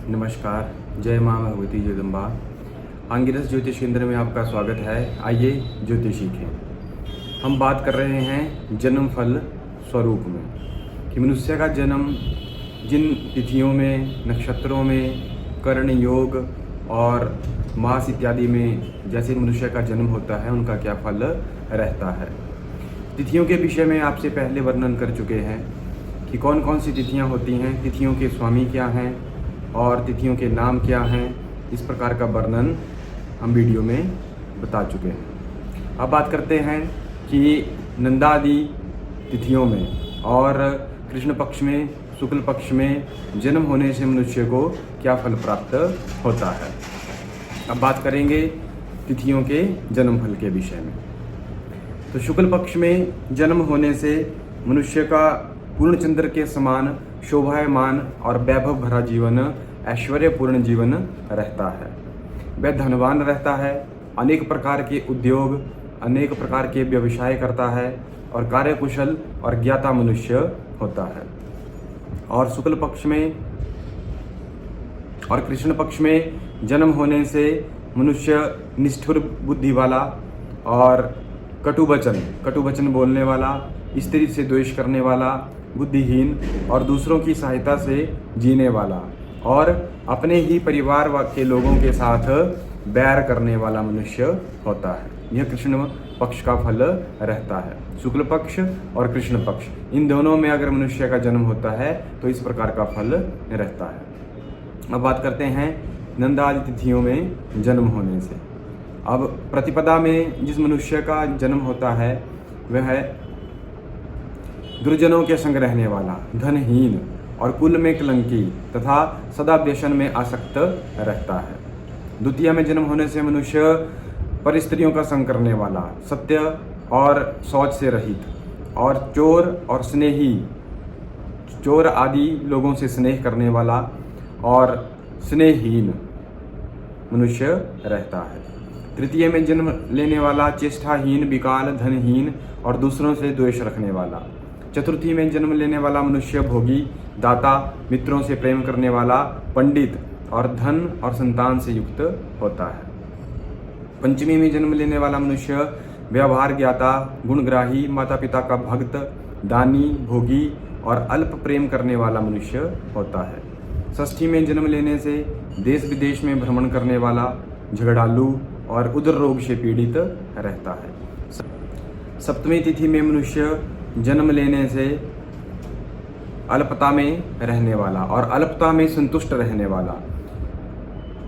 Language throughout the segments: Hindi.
नमस्कार, जय माँ भगवती जगदम्बा। आंगिरस ज्योतिष केंद्र में आपका स्वागत है। आइए ज्योतिष सीखें। हम बात कर रहे हैं जन्म फल स्वरूप में कि मनुष्य का जन्म जिन तिथियों में, नक्षत्रों में, कर्ण योग और मास इत्यादि में जैसे मनुष्य का जन्म होता है, उनका क्या फल रहता है। तिथियों के विषय में आपसे पहले वर्णन कर चुके हैं कि कौन कौन सी तिथियां होती हैं, तिथियों के स्वामी क्या हैं और तिथियों के नाम क्या हैं। इस प्रकार का वर्णन हम वीडियो में बता चुके हैं। अब बात करते हैं कि नंदादि तिथियों में और कृष्ण पक्ष में, शुक्ल पक्ष में जन्म होने से मनुष्य को क्या फल प्राप्त होता है। अब बात करेंगे तिथियों के जन्म फल के विषय में। तो शुक्ल पक्ष में जन्म होने से मनुष्य का पूर्णचंद्र के समान शोभायमान और वैभव भरा जीवन, ऐश्वर्यपूर्ण जीवन रहता है। वह धनवान रहता है, अनेक प्रकार के उद्योग, अनेक प्रकार के व्यवसाय करता है और कार्यकुशल और ज्ञाता मनुष्य होता है। और शुक्ल पक्ष में और कृष्ण पक्ष में जन्म होने से मनुष्य निष्ठुर बुद्धि वाला और कटु वचन बोलने वाला, स्त्री से द्वेष करने वाला, बुद्धिहीन और दूसरों की सहायता से जीने वाला और अपने ही परिवार के लोगों के साथ बैर करने वाला मनुष्य होता है। यह कृष्ण पक्ष का फल रहता है। शुक्ल पक्ष और कृष्ण पक्ष, इन दोनों में अगर मनुष्य का जन्म होता है तो इस प्रकार का फल रहता है। अब बात करते हैं नंदादि तिथियों में जन्म होने से। अब प्रतिपदा में जिस मनुष्य का जन्म होता है वह है दुर्जनों के संग रहने वाला, धनहीन और कुल में कलंकी तथा सदा व्यसन में आसक्त रहता है। द्वितीय में जन्म होने से मनुष्य परिस्त्रियों का संग करने वाला, सत्य और शौच से रहित और चोर आदि लोगों से स्नेह करने वाला और स्नेहहीन मनुष्य रहता है। तृतीय में जन्म लेने वाला चेष्टाहीन, विकाल, धनहीन और दूसरों से द्वेष रखने वाला। चतुर्थी में जन्म लेने वाला मनुष्य भोगी, दाता, मित्रों से प्रेम करने वाला, पंडित और धन और संतान से युक्त होता है। पंचमी में जन्म लेने वाला मनुष्य व्यवहार ज्ञाता, गुणग्राही, माता पिता का भक्त, दानी, भोगी और अल्प प्रेम करने वाला मनुष्य होता है। षष्ठी में जन्म लेने से देश विदेश में भ्रमण करने वाला, झगड़ालू और उदर रोग से पीड़ित रहता है। सप्तमी तिथि में मनुष्य जन्म लेने से अल्पता में रहने वाला और अल्पता में संतुष्ट रहने वाला,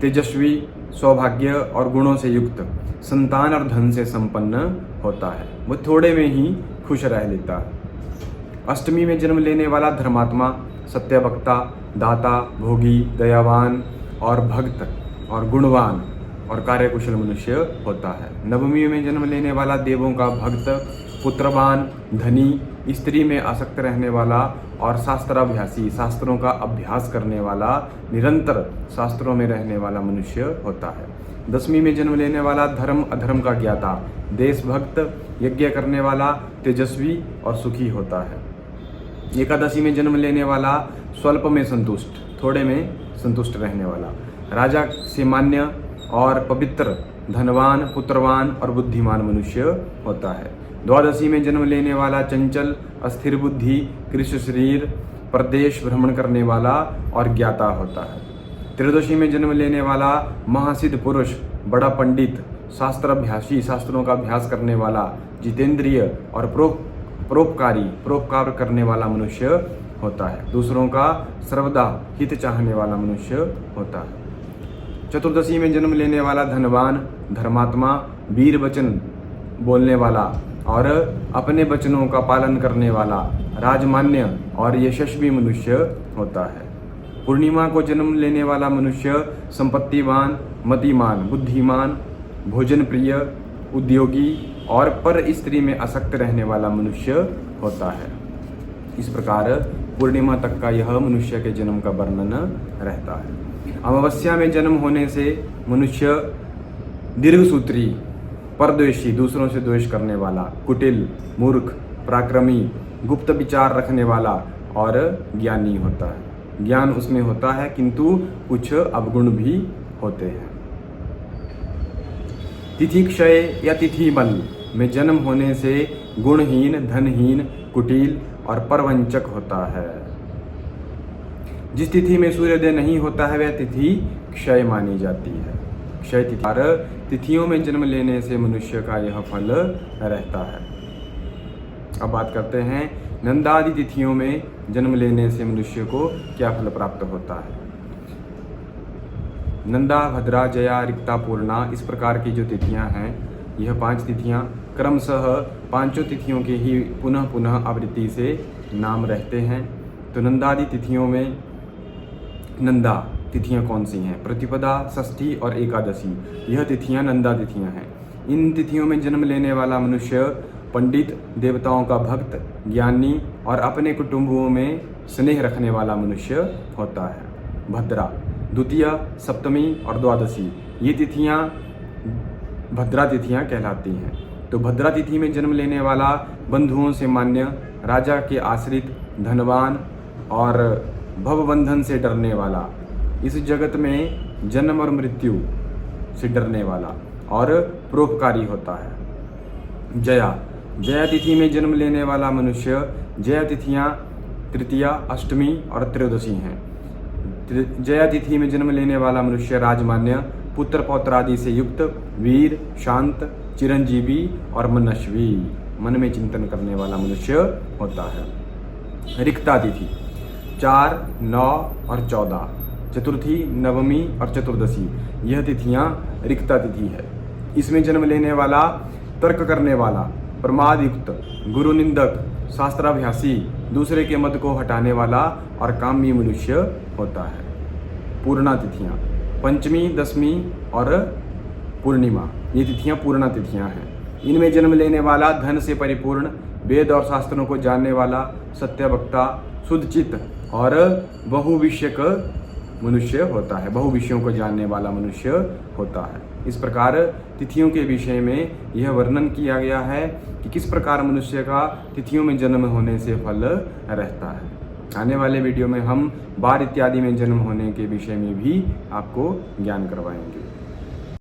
तेजस्वी, सौभाग्य और गुणों से युक्त, संतान और धन से संपन्न होता है। वो थोड़े में ही खुश रह लेता है। अष्टमी में जन्म लेने वाला धर्मात्मा, सत्यवक्ता, दाता, भोगी, दयावान और भक्त और गुणवान और कार्यकुशल मनुष्य होता है। नवमी में जन्म लेने वाला देवों का भक्त, पुत्रवान, धनी, स्त्री में आसक्त रहने वाला और शास्त्राभ्यासी, शास्त्रों का अभ्यास करने वाला, निरंतर शास्त्रों में रहने वाला मनुष्य होता है। दसवीं में जन्म लेने वाला धर्म अधर्म का ज्ञाता, देशभक्त, यज्ञ करने वाला, तेजस्वी और सुखी होता है। एकादशी में जन्म लेने वाला स्वल्प में संतुष्ट, थोड़े में संतुष्ट रहने वाला, राजा से मान्य और पवित्र, धनवान, पुत्रवान और बुद्धिमान मनुष्य होता है। द्वादशी में जन्म लेने वाला चंचल, अस्थिर बुद्धि, कृष्ण शरीर, प्रदेश भ्रमण करने वाला और ज्ञाता होता है। त्रयोदशी में जन्म लेने वाला महासिद्ध पुरुष, बड़ा पंडित, शास्त्राभ्यासी, शास्त्रों का अभ्यास करने वाला, जितेंद्रिय और परोपकार करने वाला मनुष्य होता है। दूसरों का सर्वदा हित चाहने वाला मनुष्य होता है। चतुर्दशी में जन्म लेने वाला धनवान, धर्मात्मा, वीर वचन बोलने वाला और अपने वचनों का पालन करने वाला, राजमान्य और यशस्वी मनुष्य होता है। पूर्णिमा को जन्म लेने वाला मनुष्य संपत्तिवान, मतिमान, बुद्धिमान, भोजन प्रिय, उद्योगी और पर स्त्री में आसक्त रहने वाला मनुष्य होता है। इस प्रकार पूर्णिमा तक का यह मनुष्य के जन्म का वर्णन रहता है। अमावस्या में जन्म होने से मनुष्य दीर्घसूत्री, परद्वेषी, दूसरों से द्वेष करने वाला, कुटिल, मूर्ख, पराक्रमी, गुप्त विचार रखने वाला और ज्ञानी होता है। ज्ञान उसमें होता है, किंतु कुछ अवगुण भी होते हैं। तिथि क्षय या तिथि बल में जन्म होने से गुणहीन, धनहीन, कुटिल और परवंचक होता है। जिस तिथि में सूर्योदय नहीं होता है वह तिथि क्षय मानी जाती है। क्षय तिथियों में जन्म लेने से मनुष्य का यह फल रहता है। अब बात करते हैं नंदादि तिथियों में जन्म लेने से मनुष्य को क्या फल प्राप्त होता है। नंदा, भद्रा, जया, रिक्ता, पूर्णा, इस प्रकार की जो तिथियां हैं, यह 5 तिथियां क्रमशः 5 तिथियों के ही पुनः पुनः आवृत्ति से नाम रहते हैं। तो नंदादि तिथियों में नंदा तिथियां कौन सी हैं? प्रतिपदा, षष्ठी और एकादशी, यह तिथियां नंदा तिथियां हैं। इन तिथियों में जन्म लेने वाला मनुष्य पंडित, देवताओं का भक्त, ज्ञानी और अपने कुटुंबों में स्नेह रखने वाला मनुष्य होता है। भद्रा, द्वितीय, सप्तमी और द्वादशी, ये तिथियां भद्रा तिथियां कहलाती हैं। तो भद्रा तिथि में जन्म लेने वाला बंधुओं से मान्य, राजा के आश्रित, धनवान और भवबंधन से डरने वाला, इस जगत में जन्म और मृत्यु से डरने वाला और परोपकारी होता है। जया, जया तिथि में जन्म लेने वाला मनुष्य, जया तिथियां तृतीया, अष्टमी और त्रयोदशी हैं। जया तिथि में जन्म लेने वाला मनुष्य राजमान्य, पुत्र पौत्र आदि से युक्त, वीर, शांत, चिरंजीवी और मनस्वी, मन में चिंतन करने वाला मनुष्य होता है। रिक्ता तिथि 4, 9 और 14, चतुर्थी, नवमी और चतुर्दशी, यह तिथियां रिक्ता तिथि है। इसमें जन्म लेने वाला तर्क करने वाला, प्रमाद युक्त, गुरु निंदक, शास्त्राभ्यासी, दूसरे के मत को हटाने वाला और कामी मनुष्य होता है। पूर्णा तिथियां पंचमी, दसवीं और पूर्णिमा, ये तिथियां पूर्णा तिथियां हैं। इनमें जन्म लेने वाला धन से परिपूर्ण, वेद और शास्त्रों को जानने वाला, सत्यवक्ता, शुद्धचित्त और बहुविषयक मनुष्य होता है। बहुविषयों को जानने वाला मनुष्य होता है। इस प्रकार तिथियों के विषय में यह वर्णन किया गया है कि किस प्रकार मनुष्य का तिथियों में जन्म होने से फल रहता है। आने वाले वीडियो में हम बार इत्यादि में जन्म होने के विषय में भी आपको ज्ञान करवाएंगे।